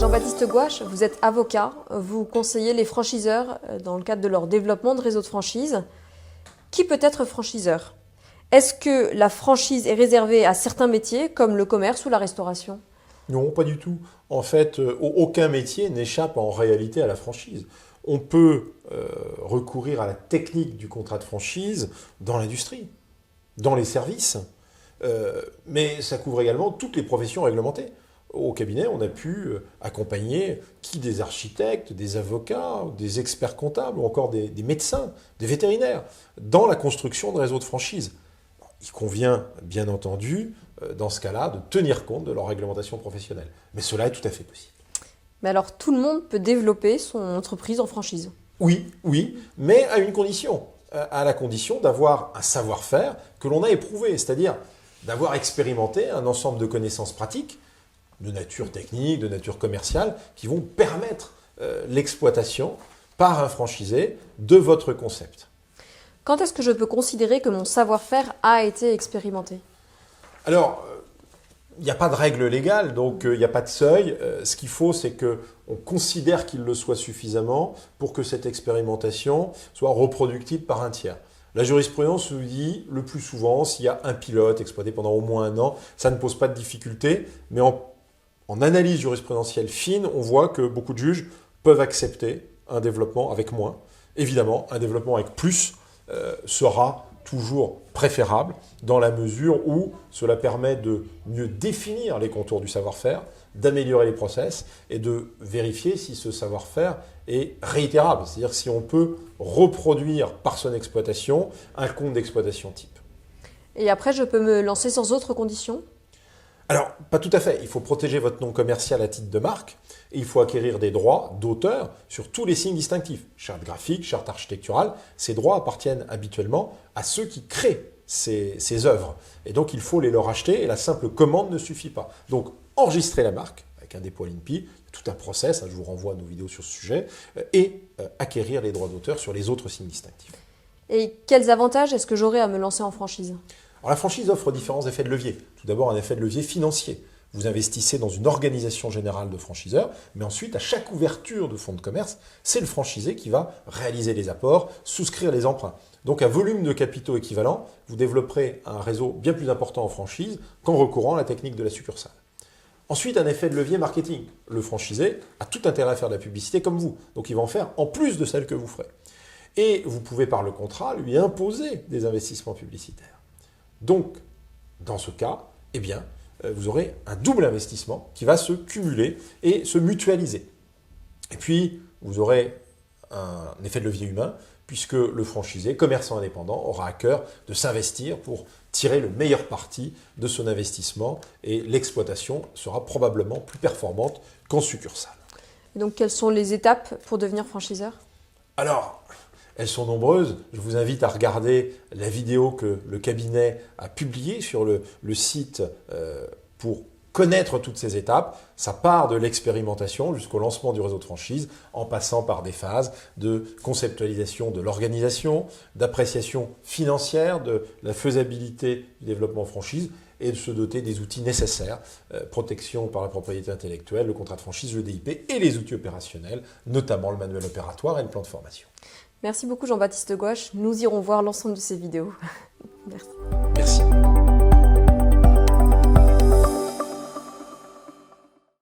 Jean-Baptiste Gouache, vous êtes avocat, vous conseillez les franchiseurs dans le cadre de leur développement de réseaux de franchise. Qui peut être franchiseur? Est-ce que la franchise est réservée à certains métiers comme le commerce ou la restauration? Non, pas du tout. En fait, aucun métier n'échappe en réalité à la franchise. On peut recourir à la technique du contrat de franchise dans l'industrie, dans les services, mais ça couvre également toutes les professions réglementées. Au cabinet, on a pu accompagner des architectes, des avocats, des experts comptables, ou encore des médecins, des vétérinaires, dans la construction de réseaux de franchise. Il convient, bien entendu, dans ce cas-là, de tenir compte de leur réglementation professionnelle. Mais cela est tout à fait possible. Mais alors, tout le monde peut développer son entreprise en franchise? Oui, mais à une condition. À la condition d'avoir un savoir-faire que l'on a éprouvé, c'est-à-dire d'avoir expérimenté un ensemble de connaissances pratiques, de nature technique, de nature commerciale, qui vont permettre l'exploitation par un franchisé de votre concept. Quand est-ce que je peux considérer que mon savoir-faire a été expérimenté? Alors, il n'y a pas de règle légale, donc il n'y a pas de seuil. Ce qu'il faut, c'est qu'on considère qu'il le soit suffisamment pour que cette expérimentation soit reproductible par un tiers. La jurisprudence nous dit, le plus souvent, s'il y a un pilote exploité pendant au moins 1 an, ça ne pose pas de difficulté, mais en analyse jurisprudentielle fine, on voit que beaucoup de juges peuvent accepter un développement avec moins. Évidemment, un développement avec plus sera toujours préférable dans la mesure où cela permet de mieux définir les contours du savoir-faire, d'améliorer les process et de vérifier si ce savoir-faire est réitérable. C'est-à-dire si on peut reproduire par son exploitation un compte d'exploitation type. Et après, je peux me lancer sans autres conditions? Alors, pas tout à fait. Il faut protéger votre nom commercial à titre de marque et il faut acquérir des droits d'auteur sur tous les signes distinctifs. Charte graphique, charte architecturale, ces droits appartiennent habituellement à ceux qui créent ces œuvres. Et donc, il faut les leur acheter et la simple commande ne suffit pas. Donc, enregistrer la marque avec un dépôt à l'INPI, tout un process, je vous renvoie à nos vidéos sur ce sujet, et acquérir les droits d'auteur sur les autres signes distinctifs. Et quels avantages est-ce que j'aurai à me lancer en franchise? Alors la franchise offre différents effets de levier. Tout d'abord, un effet de levier financier. Vous investissez dans une organisation générale de franchiseurs, mais ensuite, à chaque ouverture de fonds de commerce, c'est le franchisé qui va réaliser les apports, souscrire les emprunts. Donc à volume de capitaux équivalent, vous développerez un réseau bien plus important en franchise qu'en recourant à la technique de la succursale. Ensuite, un effet de levier marketing. Le franchisé a tout intérêt à faire de la publicité comme vous, donc il va en faire en plus de celle que vous ferez. Et vous pouvez par le contrat lui imposer des investissements publicitaires. Donc, dans ce cas, eh bien, vous aurez un double investissement qui va se cumuler et se mutualiser. Et puis, vous aurez un effet de levier humain, puisque le franchisé, commerçant indépendant, aura à cœur de s'investir pour tirer le meilleur parti de son investissement et l'exploitation sera probablement plus performante qu'en succursale. Et donc, quelles sont les étapes pour devenir franchiseur? Alors, elles sont nombreuses. Je vous invite à regarder la vidéo que le cabinet a publiée sur le site pour connaître toutes ces étapes. Ça part de l'expérimentation jusqu'au lancement du réseau de franchise, en passant par des phases de conceptualisation de l'organisation, d'appréciation financière de la faisabilité du développement franchise et de se doter des outils nécessaires, protection par la propriété intellectuelle, le contrat de franchise, le DIP et les outils opérationnels, notamment le manuel opératoire et le plan de formation. Merci beaucoup Jean-Baptiste Gouache. Nous irons voir l'ensemble de ces vidéos. Merci. Merci.